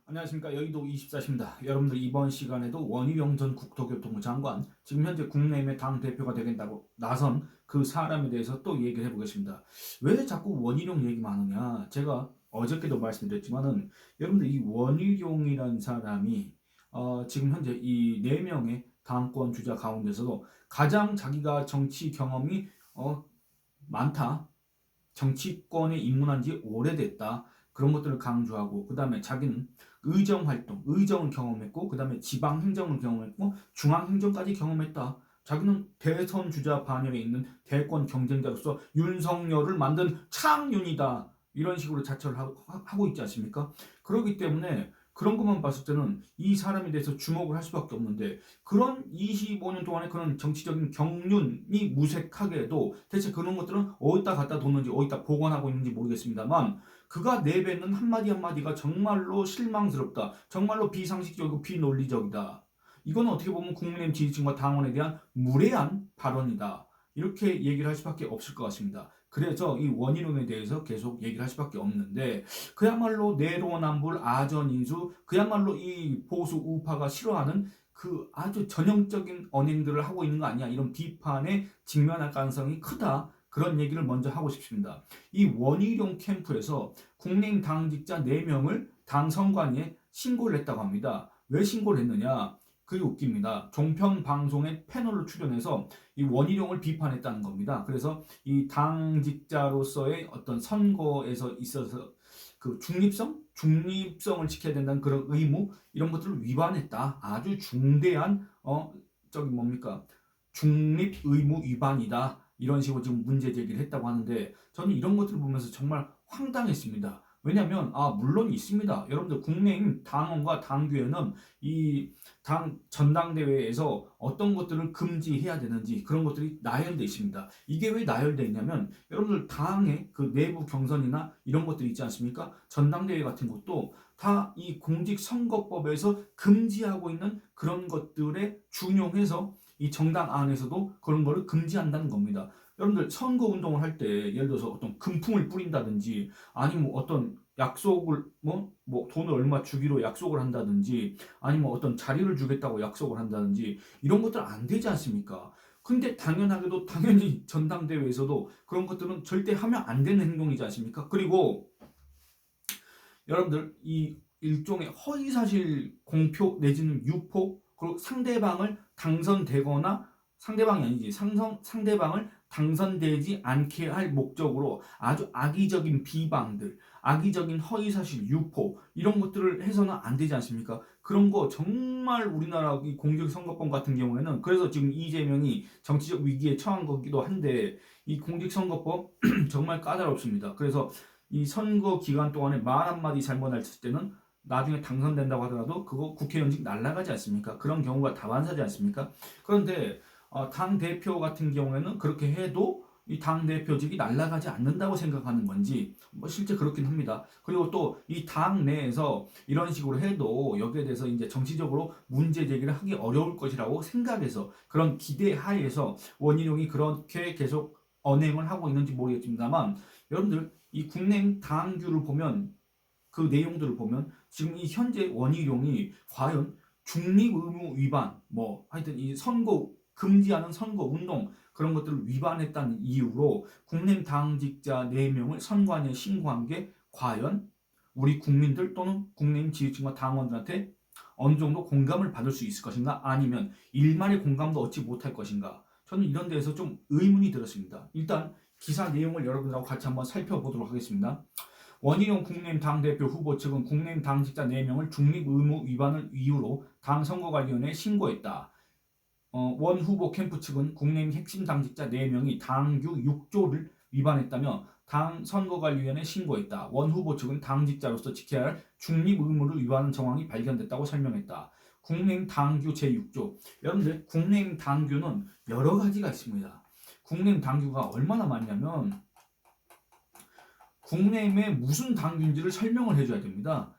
안녕하십니까. 여의도 24시입니다. 여러분들 이번 시간에도 원희룡 전 국토교통부 장관, 지금 현재 국내임의 당대표가 되겠다고 나선 그 사람에 대해서 또 얘기를 해보겠습니다. 왜 자꾸 원희룡 얘기만 하느냐. 제가 어저께도 말씀드렸지만은 여러분들 이 원희룡이라는 사람이 지금 현재 이 4명의 당권 주자 가운데서도 가장 자기가 정치 경험이 많다. 정치권에 입문한 지 오래됐다. 그런 것들을 강조하고, 그 다음에 자기는 의정 활동, 의정을 경험했고, 그 다음에 지방 행정을 경험했고, 중앙 행정까지 경험했다. 자기는 대선 주자 반열에 있는 대권 경쟁자로서 윤석열을 만든 창윤이다. 이런 식으로 자처를 하고 있지 않습니까? 그렇기 때문에 그런 것만 봤을 때는 이 사람에 대해서 주목을 할 수밖에 없는데, 그런 25년 동안의 그런 정치적인 경륜이 무색하게도 대체 그런 것들은 어디다 갖다 뒀는지 어디다 보관하고 있는지 모르겠습니다만, 그가 내뱉는 한마디 한마디가 정말로 실망스럽다. 정말로 비상식적이고 비논리적이다. 이건 어떻게 보면 국민의힘 지지층과 당원에 대한 무례한 발언이다. 이렇게 얘기를 할 수밖에 없을 것 같습니다. 그래서 이 원희룡에 대해서 계속 얘기를 할 수밖에 없는데, 그야말로 내로남불 아전인수, 그야말로 이 보수 우파가 싫어하는 그 아주 전형적인 언행들을 하고 있는 거 아니야, 이런 비판에 직면할 가능성이 크다. 그런 얘기를 먼저 하고 싶습니다. 이 원희룡 캠프에서 국민의힘 당직자 4명을 당 선관위에 신고를 했다고 합니다. 왜 신고를 했느냐? 그게 웃깁니다. 종편 방송의 패널로 출연해서 이 원희룡을 비판했다는 겁니다. 그래서 이 당직자로서의 어떤 선거에서 있어서 그 중립성을 지켜야 된다는 그런 의무, 이런 것들을 위반했다. 아주 중대한 저기 뭡니까? 중립 의무 위반이다. 이런 식으로 지금 문제 제기를 했다고 하는데, 저는 이런 것들을 보면서 정말 황당했습니다. 왜냐하면 물론 있습니다. 여러분들 국내임 당원과 당규에는 이 당 전당대회에서 어떤 것들을 금지해야 되는지 그런 것들이 나열되어 있습니다. 이게 왜 나열되어 있냐면, 여러분들 당의 그 내부 경선이나 이런 것들이 있지 않습니까? 전당대회 같은 것도 다 이 공직선거법에서 금지하고 있는 그런 것들에 준용해서 이 정당 안에서도 그런 거를 금지한다는 겁니다. 여러분들 선거 운동을 할 때 예를 들어서 어떤 금품을 뿌린다든지, 아니면 뭐 어떤 약속을 뭐 돈을 얼마 주기로 약속을 한다든지, 아니면 어떤 자리를 주겠다고 약속을 한다든지, 이런 것들 안 되지 않습니까? 근데 당연히 전당대회에서도 그런 것들은 절대 하면 안 되는 행동이지 않습니까? 그리고 여러분들 이 일종의 허위사실 공표 내지는 유포, 그리고 상대방을 당선되거나, 상대방이 아니지, 상대방을 당선되지 않게 할 목적으로 아주 악의적인 비방들, 악의적인 허위사실 유포, 이런 것들을 해서는 안 되지 않습니까? 그런 거 정말 우리나라 이 공직선거법 같은 경우에는, 그래서 지금 이재명이 정치적 위기에 처한 거기도 한데, 이 공직선거법 정말 까다롭습니다. 그래서 이 선거 기간 동안에 말 한마디 잘못했을 때는 나중에 당선된다고 하더라도 그거 국회의원직 날라가지 않습니까? 그런 경우가 다반사지 않습니까? 그런데 당 대표 같은 경우에는 그렇게 해도 이 당 대표직이 날라가지 않는다고 생각하는 건지, 뭐 실제 그렇긴 합니다. 그리고 또 이 당 내에서 이런 식으로 해도 여기에 대해서 이제 정치적으로 문제 제기를 하기 어려울 것이라고 생각해서, 그런 기대 하에서 원희룡이 그렇게 계속 언행을 하고 있는지 모르겠습니다만, 여러분들 이 국내 당규를 보면, 그 내용들을 보면 지금 이 현재 원희룡이 과연 중립 의무 위반, 뭐 하여튼 이 선거 금지하는 선거 운동, 그런 것들을 위반했다는 이유로 국내 당직자 4명을 선관위에 신고한 게 과연 우리 국민들 또는 국내인 지지층과 당원들한테 어느 정도 공감을 받을 수 있을 것인가, 아니면 일말의 공감도 얻지 못할 것인가, 저는 이런 데에서 좀 의문이 들었습니다. 일단 기사 내용을 여러분들하고 같이 한번 살펴보도록 하겠습니다. 원희룡 국민의힘 당대표 후보 측은 국민의힘 당직자 4명을 중립의무 위반을 이유로 당 선거관리위원회에 신고했다. 원 후보 캠프 측은 국민의힘 핵심 당직자 4명이 당규 6조를 위반했다며 당 선거관리위원회에 신고했다. 원 후보 측은 당직자로서 지켜야 할 중립의무를 위반하는 정황이 발견됐다고 설명했다. 국민의힘 당규 제6조. 여러분들 국민의힘 당규는 여러 가지가 있습니다. 국민의힘 당규가 얼마나 많냐면, 국내임에 무슨 당규인지를 설명을 해줘야 됩니다.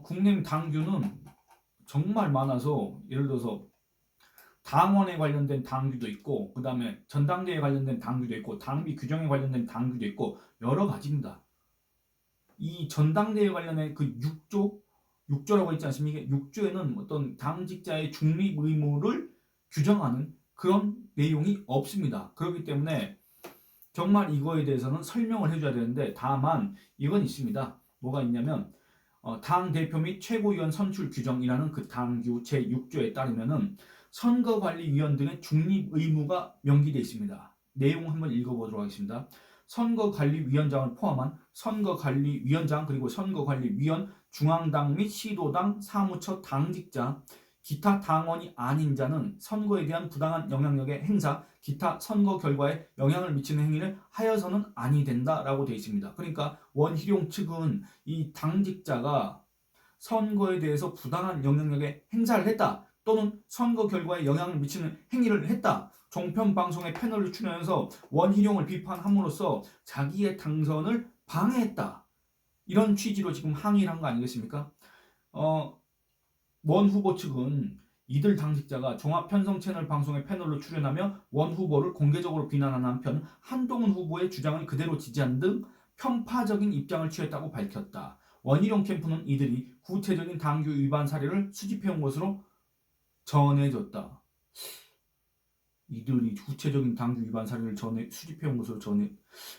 국내임 당규는 정말 많아서, 예를 들어서 당원에 관련된 당규도 있고, 그 다음에 전당대회에 관련된 당규도 있고, 당비 규정에 관련된 당규도 있고, 여러 가지입니다. 이 전당대회 관련된 그 6조라고 했지 않습니까? 6조에는 어떤 당직자의 중립 의무를 규정하는 그런 내용이 없습니다. 그렇기 때문에 정말 이거에 대해서는 설명을 해줘야 되는데, 다만 이건 있습니다. 뭐가 있냐면 당 대표 및 최고위원 선출 규정이라는 그 당규 제6조에 따르면은 선거관리위원 등의 중립 의무가 명기되어 있습니다. 내용 한번 읽어보도록 하겠습니다. 선거관리위원장을 포함한 선거관리위원장 그리고 선거관리위원, 중앙당 및 시도당 사무처 당직자, 기타 당원이 아닌 자는 선거에 대한 부당한 영향력의 행사, 기타 선거 결과에 영향을 미치는 행위를 하여서는 아니 된다라고 되어 있습니다. 그러니까 원희룡 측은 이 당직자가 선거에 대해서 부당한 영향력의 행사를 했다, 또는 선거 결과에 영향을 미치는 행위를 했다, 종편 방송의 패널을 출연해서 원희룡을 비판함으로써 자기의 당선을 방해했다, 이런 취지로 지금 항의를 한 거 아니겠습니까? 원 후보 측은 이들 당직자가 종합 편성 채널 방송의 패널로 출연하며 원 후보를 공개적으로 비난하는 한편 한동훈 후보의 주장을 그대로 지지한 등 편파적인 입장을 취했다고 밝혔다. 원희룡 캠프는 이들이 구체적인 당규 위반 사례를 수집해온 것으로 전해졌다. 이들이 구체적인 당규 위반 사례를 수집해온 것으로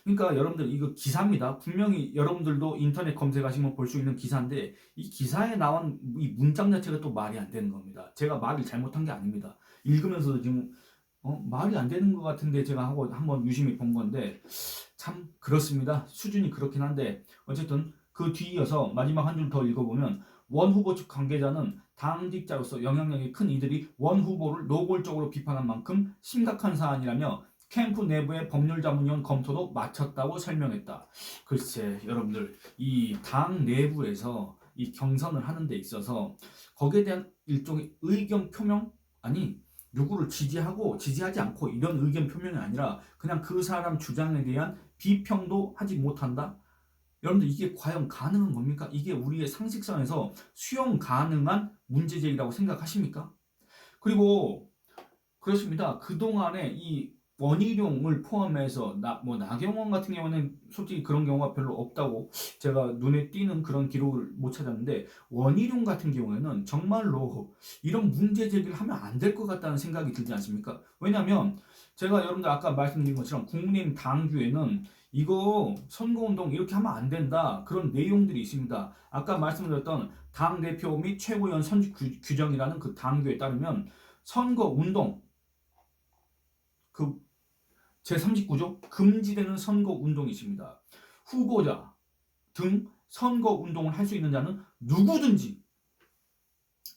그러니까 여러분들 이거 기사입니다. 분명히 여러분들도 인터넷 검색하시면 볼 수 있는 기사인데, 이 기사에 나온 이 문장 자체가 또 말이 안 되는 겁니다. 제가 말을 잘못한 게 아닙니다. 읽으면서도 지금 말이 안 되는 것 같은데 제가 하고 한번 유심히 본 건데, 참 그렇습니다. 수준이 그렇긴 한데, 어쨌든 그 뒤이어서 마지막 한 줄 더 읽어보면, 원 후보 측 관계자는 당직자로서 영향력이 큰 이들이 원 후보를 노골적으로 비판한 만큼 심각한 사안이라며 캠프 내부의 법률자문위원 검토도 마쳤다고 설명했다. 글쎄 여러분들, 이 당 내부에서 이 경선을 하는 데 있어서 거기에 대한 일종의 의견 표명, 아니 누구를 지지하고 지지하지 않고 이런 의견 표명이 아니라 그냥 그 사람 주장에 대한 비평도 하지 못한다? 여러분들 이게 과연 가능한 겁니까? 이게 우리의 상식선에서 수용 가능한 문제제기라고 생각하십니까? 그리고 그렇습니다. 그동안에 이 원희룡을 포함해서 나경원 같은 경우는 솔직히 그런 경우가 별로 없다고 제가 눈에 띄는 그런 기록을 못 찾았는데, 원희룡 같은 경우에는 정말로 이런 문제 제기를 하면 안 될 것 같다는 생각이 들지 않습니까? 왜냐하면 제가 여러분들 아까 말씀드린 것처럼 국민의힘 당규에는 이거 선거운동 이렇게 하면 안 된다, 그런 내용들이 있습니다. 아까 말씀드렸던 당대표 및 최고위원 선출 규정이라는 그 당규에 따르면 선거운동, 그 제39조 금지되는 선거운동이 있습니다. 후보자 등 선거운동을 할 수 있는 자는 누구든지,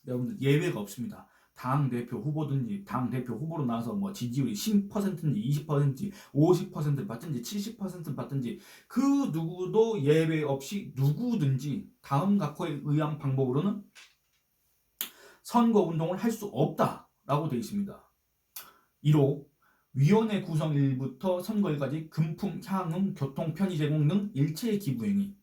여러분들 예외가 없습니다. 당대표 후보든지 당대표 후보로 나와서 뭐 지지율이 10%인지 20%인지 50%를 받든지 70%를 받든지 그 누구도 예외 없이 누구든지 다음 각호에 의한 방법으로는 선거운동을 할 수 없다라고 되어 있습니다. 1호 위원회 구성일부터 선거일까지 금품, 향응, 교통, 편의 제공 등 일체의 기부행위.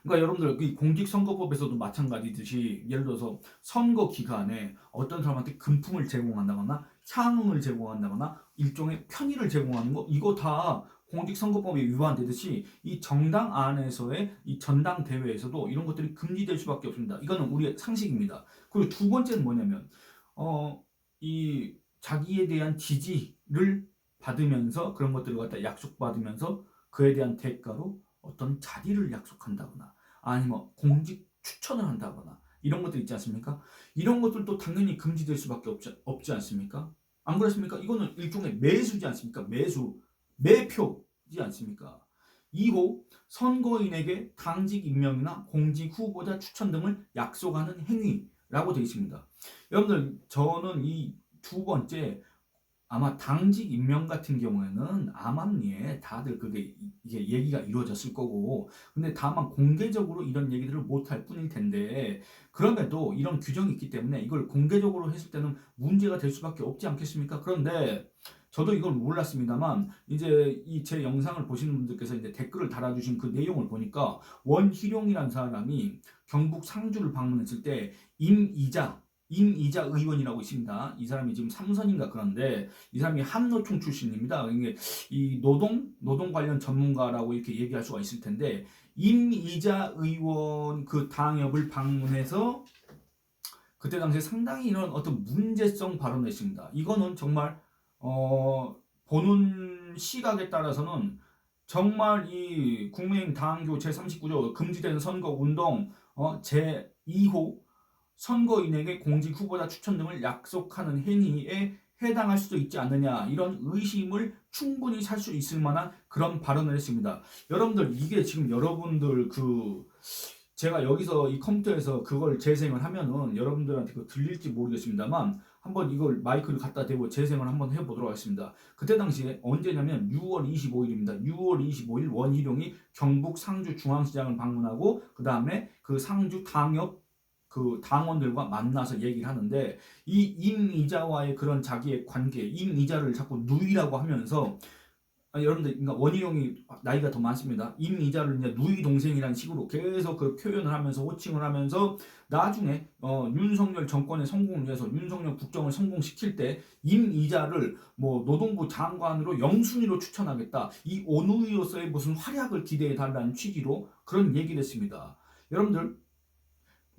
그러니까 여러분들 이 공직선거법에서도 마찬가지듯이, 예를 들어서 선거 기간에 어떤 사람한테 금품을 제공한다거나 향응을 제공한다거나 일종의 편의를 제공하는 거, 이거 다 공직선거법에 위반되듯이 이 정당 안에서의 이 전당대회에서도 이런 것들이 금지될 수밖에 없습니다. 이거는 우리의 상식입니다. 그리고 두 번째는 뭐냐면 이 자기에 대한 지지를 받으면서 그런 것들을 갖다 약속받으면서 그에 대한 대가로 어떤 자리를 약속한다거나 아니면 공직 추천을 한다거나 이런 것들 있지 않습니까? 이런 것들도 당연히 금지될 수밖에 없지 않습니까? 안 그렇습니까? 이거는 일종의 매수지 않습니까? 매표지 않습니까? 2호 선거인에게 당직 임명이나 공직 후보자 추천 등을 약속하는 행위라고 되어 있습니다. 여러분들 저는 이 두 번째, 아마 당직 임명 같은 경우에는 암암리에 다들 이게 얘기가 이루어졌을 거고, 근데 다만 공개적으로 이런 얘기들을 못할 뿐일 텐데, 그럼에도 이런 규정이 있기 때문에 이걸 공개적으로 했을 때는 문제가 될 수밖에 없지 않겠습니까? 그런데 저도 이걸 몰랐습니다만 이제 이 제 영상을 보시는 분들께서 이제 댓글을 달아주신 그 내용을 보니까, 원희룡이라는 사람이 경북 상주를 방문했을 때 임이자 의원이라고 있습니다. 이 사람이 지금 3선인가 그런데 이 사람이 한노총 출신입니다. 이게 이 노동 관련 전문가라고 이렇게 얘기할 수가 있을 텐데, 임이자 의원 그 당협을 방문해서 그때 당시에 상당히 이런 어떤 문제성 발언을 했습니다. 이거는 정말 보는 시각에 따라서는 정말 이 국민의힘 당규 제39조 금지되는 선거운동 제2호 선거인에게 공직 후보자 추천 등을 약속하는 행위에 해당할 수도 있지 않느냐, 이런 의심을 충분히 살 수 있을 만한 그런 발언을 했습니다. 여러분들 이게 지금 여러분들 제가 여기서 이 컴퓨터에서 그걸 재생을 하면은 여러분들한테 들릴지 모르겠습니다만 한번 이걸 마이크를 갖다 대고 재생을 한번 해보도록 하겠습니다. 그때 당시에 언제냐면 6월 25일입니다. 6월 25일 원희룡이 경북 상주 중앙시장을 방문하고 그 다음에 그 상주 당협 그 당원들과 만나서 얘기를 하는데, 이 임이자와의 그런 자기의 관계, 임이자를 자꾸 누이라고 하면서, 여러분들, 그러니까 원희룡이 나이가 더 많습니다. 임이자를 이제 누이 동생이라는 식으로 계속 그 표현을 하면서 호칭을 하면서 나중에 윤석열 정권의 성공을 위해서 윤석열 국정을 성공시킬 때 임이자를 뭐 노동부 장관으로 영순위로 추천하겠다, 이 오누이로서의 무슨 활약을 기대해 달라는 취지로 그런 얘기를 했습니다. 여러분들,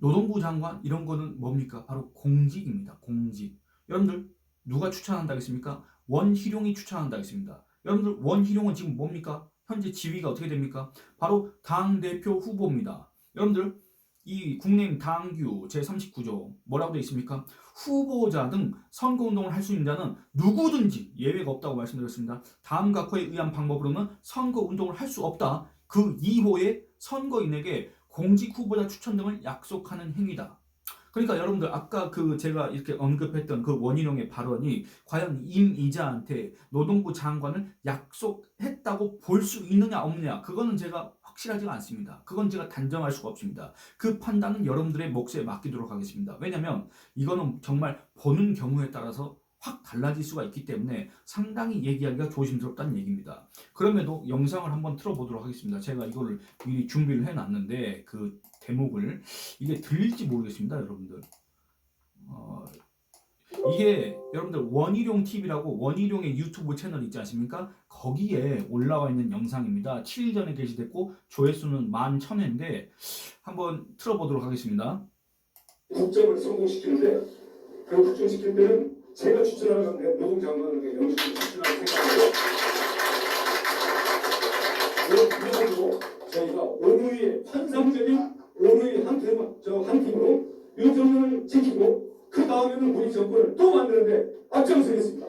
노동부 장관 이런 거는 뭡니까? 바로 공직입니다. 공직. 여러분들 누가 추천한다겠습니까? 원희룡이 추천한다겠습니다. 여러분들 원희룡은 지금 뭡니까? 현재 지위가 어떻게 됩니까? 바로 당대표 후보입니다. 여러분들 이 국민의힘 당규 제39조 뭐라고 되어 있습니까? 후보자 등 선거운동을 할 수 있는 자는 누구든지 예외가 없다고 말씀드렸습니다. 다음과 그에 의한 방법으로는 선거운동을 할 수 없다. 그 2호의 선거인에게 공직 후보자 추천 등을 약속하는 행위다. 그러니까 여러분들 아까 제가 이렇게 언급했던 그 원희룡의 발언이 과연 임이자한테 노동부 장관을 약속했다고 볼 수 있느냐 없느냐, 그거는 제가 확실하지가 않습니다. 그건 제가 단정할 수가 없습니다. 그 판단은 여러분들의 몫에 맡기도록 하겠습니다. 왜냐하면 이거는 정말 보는 경우에 따라서 확 달라질 수가 있기 때문에 상당히 얘기하기가 조심스럽다는 얘기입니다. 그럼에도 영상을 한번 틀어보도록 하겠습니다. 제가 이거를 미리 준비를 해놨는데 그 대목을 이게 들릴지 모르겠습니다, 여러분들. 이게 여러분들 원희룡 TV라고 원희룡의 유튜브 채널 있지 않습니까? 거기에 올라와 있는 영상입니다. 7일 전에 게시됐고 조회수는 11,000회인데 한번 틀어보도록 하겠습니다. 국정을 성공시키는데 그 국정시킬 때는 제가 추천하는 노동장관에게 영수증을 추천하는 생각으로 그리고 저희가 오누이의 환상적인 오누이 한 팀으로 윤석열을 지키고 그 다음에는 우리 정권을 또 만드는데 앞장서겠습니다.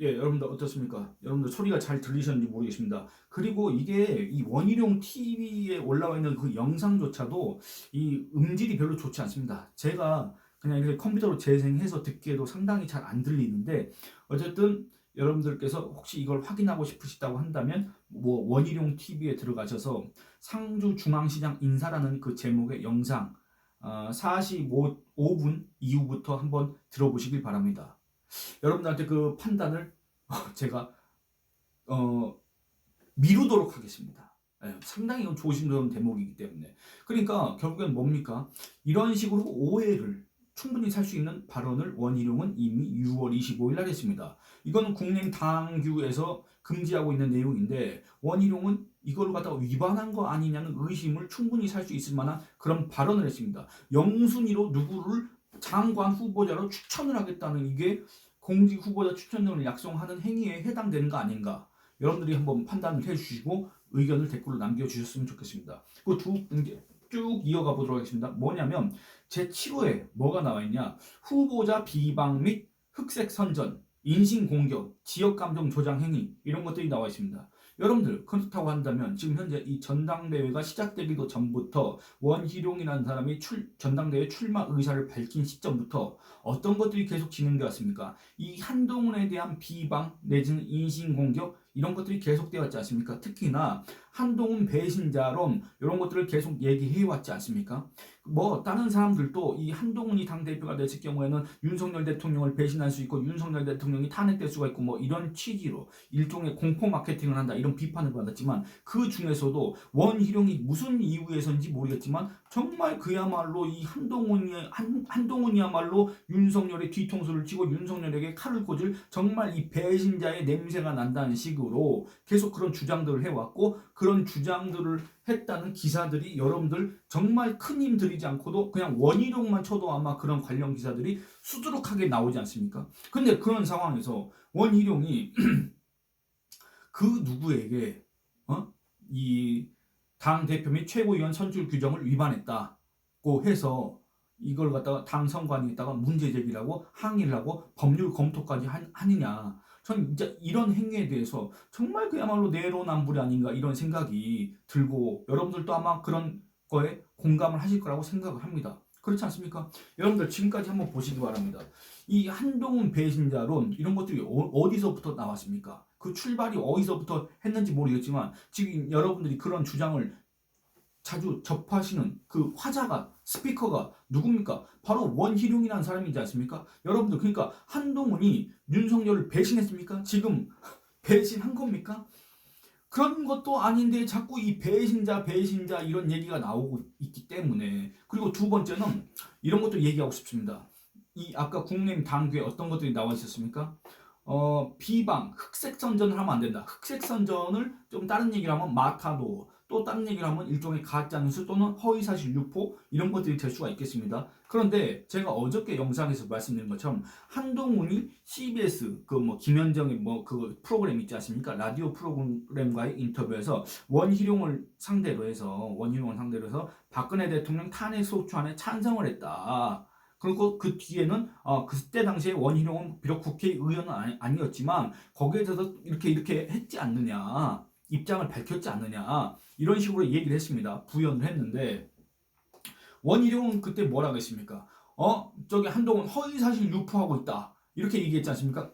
예, 여러분들 어떻습니까? 여러분들 소리가 잘 들리셨는지 모르겠습니다. 그리고 이게 이 원희룡 TV에 올라와 있는 그 영상조차도 이 음질이 별로 좋지 않습니다. 제가 그냥 이렇게 컴퓨터로 재생해서 듣기에도 상당히 잘 안 들리는데, 어쨌든 여러분들께서 혹시 이걸 확인하고 싶으시다고 한다면 뭐 원희룡 TV에 들어가셔서 상주중앙시장 인사라는 그 제목의 영상 45분 이후부터 한번 들어보시길 바랍니다. 여러분들한테 그 판단을 제가 미루도록 하겠습니다. 상당히 조심스러운 대목이기 때문에. 그러니까 결국엔 뭡니까? 이런 식으로 오해를 충분히 살 수 있는 발언을 원희룡은 이미 6월 25일 날 했습니다. 이거는 국민의힘 당규에서 금지하고 있는 내용인데 원희룡은 이걸 갖다가 위반한 거 아니냐는 의심을 충분히 살 수 있을 만한 그런 발언을 했습니다. 영순위로 누구를 장관 후보자로 추천을 하겠다는, 이게 공직 후보자 추천 등을 약속하는 행위에 해당되는 거 아닌가? 여러분들이 한번 판단을 해주시고 의견을 댓글로 남겨주셨으면 좋겠습니다. 그 쭉 이어가 보도록 하겠습니다. 뭐냐면 제7호에 뭐가 나와 있냐? 후보자 비방 및 흑색 선전, 인신공격, 지역감정 조장 행위, 이런 것들이 나와 있습니다. 여러분들 그렇다고 한다면 지금 현재 이 전당대회가 시작되기도 전부터 원희룡이라는 사람이 전당대회 출마 의사를 밝힌 시점부터 어떤 것들이 계속 진행되어 왔습니까? 이 한동훈에 대한 비방 내지는 인신공격, 이런 것들이 계속되어 왔지 않습니까? 특히나 한동훈 배신자론 이런 것들을 계속 얘기해 왔지 않습니까? 뭐 다른 사람들도 이 한동훈이 당대표가 됐을 경우에는 윤석열 대통령을 배신할 수 있고 윤석열 대통령이 탄핵될 수가 있고 뭐 이런 취지로 일종의 공포 마케팅을 한다 이런 비판을 받았지만 그 중에서도 원희룡이 무슨 이유에서인지 모르겠지만 정말 그야말로 이 한동훈이야말로 윤석열의 뒤통수를 치고 윤석열에게 칼을 꽂을 정말 이 배신자의 냄새가 난다는 식으로 계속 그런 주장들을 해왔고 그런 주장들을 했다는 기사들이 여러분들 정말 큰 힘 들이지 않고도 그냥 원희룡만 쳐도 아마 그런 관련 기사들이 수두룩하게 나오지 않습니까? 근데 그런 상황에서 원희룡이 그 누구에게 이 당 대표 및 최고위원 선출 규정을 위반했다고 해서 이걸 갖다가 당 선관위에다가 문제 제기라고 항의를 하고 법률 검토까지 하느냐. 전 진짜 이런 행위에 대해서 정말 그야말로 내로남불이 아닌가 이런 생각이 들고 여러분들도 아마 그런 거에 공감을 하실 거라고 생각을 합니다. 그렇지 않습니까? 여러분들 지금까지 한번 보시기 바랍니다. 이 한동훈 배신자론 이런 것들이 어디서부터 나왔습니까? 그 출발이 어디서부터 했는지 모르겠지만 지금 여러분들이 그런 주장을 자주 접하시는 그 화자가 스피커가 누굽니까? 바로 원희룡이라는 사람이지 않습니까? 여러분들 그러니까 한동훈이 윤석열을 배신했습니까? 지금 배신한 겁니까? 그런 것도 아닌데 자꾸 이 배신자 이런 얘기가 나오고 있기 때문에 그리고 두 번째는 이런 것도 얘기하고 싶습니다. 이 아까 국민의힘 당규에 어떤 것들이 나와 있었습니까? 비방, 흑색 선전을 하면 안 된다. 흑색 선전을 좀 다른 얘기를 하면 마타도 또 다른 얘기를 하면 일종의 가짜뉴스 또는 허위사실 유포 이런 것들이 될 수가 있겠습니다. 그런데 제가 어저께 영상에서 말씀드린 것처럼 한동훈이 CBS 그 뭐 김현정의 뭐 그 프로그램 있지 않습니까? 라디오 프로그램과의 인터뷰에서 원희룡을 상대로 해서 박근혜 대통령 탄핵 소추안에 찬성을 했다. 그리고 그 뒤에는 그때 당시에 원희룡은 비록 국회의원은 아니었지만 거기에 대해서 이렇게 했지 않느냐 입장을 밝혔지 않느냐 이런 식으로 얘기를 했습니다. 부연을 했는데 원희룡은 그때 뭐라고 했습니까? 저기 한동훈 허위사실 유포하고 있다 이렇게 얘기했지 않습니까?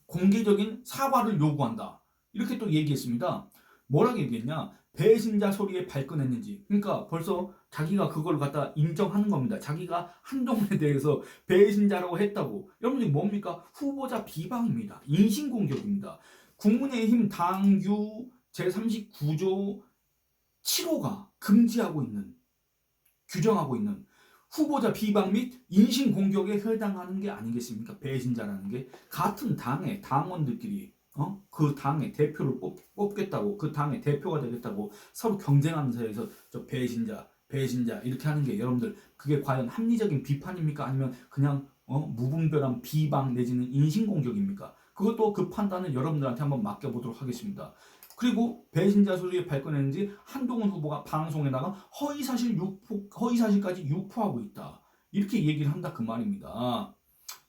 공개적인 사과를 요구한다 이렇게 또 얘기했습니다. 뭐라고 얘기했냐? 배신자 소리에 발끈했는지 그러니까 벌써 자기가 그걸 갖다 인정하는 겁니다. 자기가 한동훈에 대해서 배신자라고 했다고. 여러분들이 뭡니까? 후보자 비방입니다. 인신공격입니다. 국민의힘 당규 제39조 7호가 금지하고 있는 규정하고 있는 후보자 비방 및 인신공격에 해당하는 게 아니겠습니까? 배신자라는 게 같은 당의 당원들끼리 그 당의 대표를 뽑겠다고 그 당의 대표가 되겠다고 서로 경쟁하는 사이에서 저 배신자 이렇게 하는 게 여러분들 그게 과연 합리적인 비판입니까? 아니면 그냥 무분별한 비방 내지는 인신공격입니까? 그것도 그 판단은 여러분들한테 한번 맡겨보도록 하겠습니다. 그리고 배신자 소리에 발끈했는지 한동훈 후보가 방송에다가 허위사실까지 유포하고 있다. 이렇게 얘기를 한다 그 말입니다.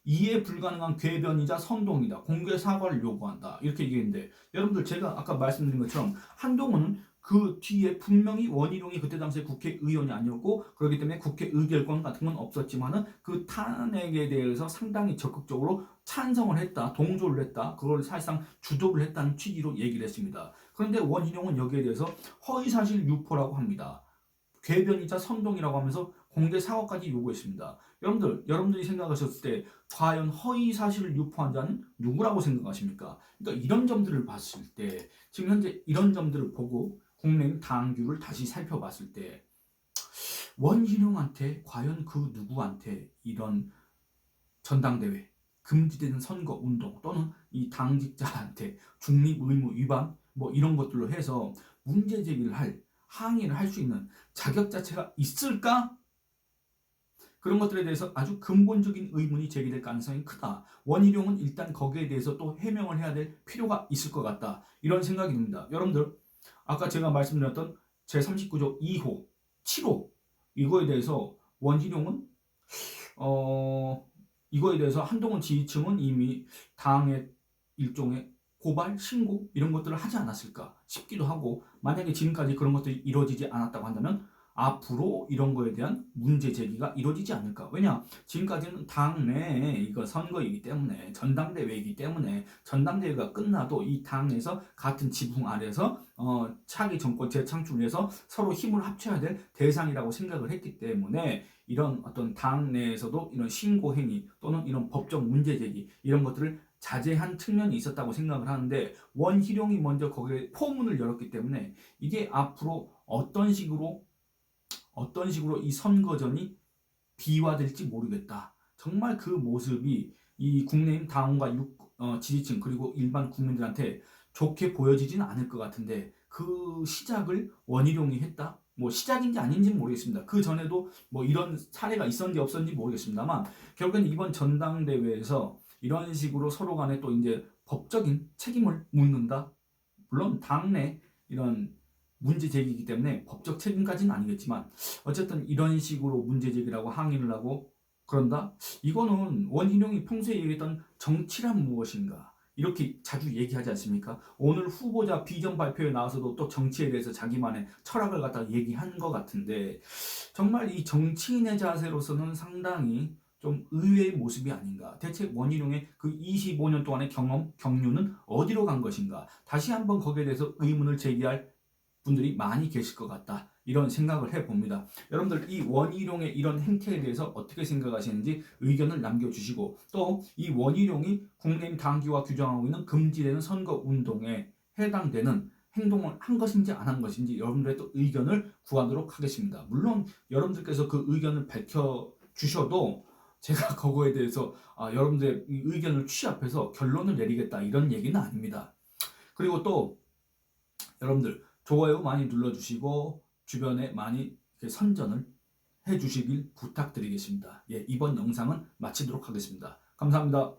이해 불가능한 궤변이자 선동이다. 공개 사과를 요구한다. 이렇게 얘기했는데 여러분들 제가 아까 말씀드린 것처럼 한동훈은 그 뒤에 분명히 원희룡이 그때 당시에 국회의원이 아니었고 그렇기 때문에 국회 의결권 같은 건 없었지만은 그 탄핵에 대해서 상당히 적극적으로 찬성을 했다. 동조를 했다. 그걸 사실상 주도를 했다는 취지로 얘기를 했습니다. 그런데 원희룡은 여기에 대해서 허위사실 유포라고 합니다. 궤변이자 선동이라고 하면서 공개 사과까지 요구했습니다. 여러분들이 생각하셨을 때 과연 허위 사실을 유포한 자는 누구라고 생각하십니까? 그러니까 이런 점들을 봤을 때 지금 현재 이런 점들을 보고 국민의힘 당규를 다시 살펴봤을 때 원희룡한테 과연 그 누구한테 이런 전당대회 금지되는 선거운동 또는 이 당직자한테 중립의무 위반 뭐 이런 것들로 해서 문제 제기를 항의를 할 수 있는 자격 자체가 있을까? 그런 것들에 대해서 아주 근본적인 의문이 제기될 가능성이 크다. 원희룡은 일단 거기에 대해서 또 해명을 해야 될 필요가 있을 것 같다. 이런 생각이 듭니다. 여러분들 아까 제가 말씀드렸던 제39조 2호, 7호 이거에 대해서 원희룡은 이거에 대해서 한동훈 지지층은 이미 당의 일종의 고발, 신고 이런 것들을 하지 않았을까 싶기도 하고 만약에 지금까지 그런 것들이 이루어지지 않았다고 한다면 앞으로 이런 거에 대한 문제 제기가 이루어지지 않을까. 왜냐, 지금까지는 당내 이거 선거이기 때문에, 전당대회이기 때문에, 전당대회가 끝나도 이 당에서 같은 지붕 아래서 차기 정권 재창출을 위해서 서로 힘을 합쳐야 될 대상이라고 생각을 했기 때문에, 이런 어떤 당 내에서도 이런 신고 행위 또는 이런 법적 문제 제기 이런 것들을 자제한 측면이 있었다고 생각을 하는데, 원희룡이 먼저 거기에 포문을 열었기 때문에 이게 앞으로 어떤 식으로 이 선거전이 비화될지 모르겠다. 정말 그 모습이 이 국내임 당원과 지지층 그리고 일반 국민들한테 좋게 보여지지는 않을 것 같은데, 그 시작을 원희룡이 했다? 뭐 시작인지 아닌지는 모르겠습니다. 그 전에도 뭐 이런 사례가 있었는지 없었는지 모르겠습니다만, 결국엔 이번 전당대회에서 이런 식으로 서로 간에 또 이제 법적인 책임을 묻는다. 물론 당내 이런 문제 제기이기 때문에 법적 책임까지는 아니겠지만, 어쨌든 이런 식으로 문제 제기라고 항의를 하고 그런다? 이거는 원희룡이 평소에 얘기했던 정치란 무엇인가? 이렇게 자주 얘기하지 않습니까? 오늘 후보자 비전 발표에 나와서도 또 정치에 대해서 자기만의 철학을 갖다 얘기한 것 같은데, 정말 이 정치인의 자세로서는 상당히 좀 의외의 모습이 아닌가. 대체 원희룡의 그 25년 동안의 경험, 경륜은 어디로 간 것인가? 다시 한번 거기에 대해서 의문을 제기할 분들이 많이 계실 것 같다. 이런 생각을 해봅니다. 여러분들 이 원희룡의 이런 행태에 대해서 어떻게 생각하시는지 의견을 남겨주시고, 또 이 원희룡이 국내임 당규와 규정하고 있는 금지되는 선거운동에 해당되는 행동을 한 것인지 안 한 것인지 여러분들의 또 의견을 구하도록 하겠습니다. 물론 여러분들께서 그 의견을 밝혀주셔도 제가 그거에 대해서 여러분들의 의견을 취합해서 결론을 내리겠다 이런 얘기는 아닙니다. 그리고 또 여러분들 좋아요 많이 눌러주시고 주변에 많이 선전을 해주시길 부탁드리겠습니다. 예, 이번 영상은 마치도록 하겠습니다. 감사합니다.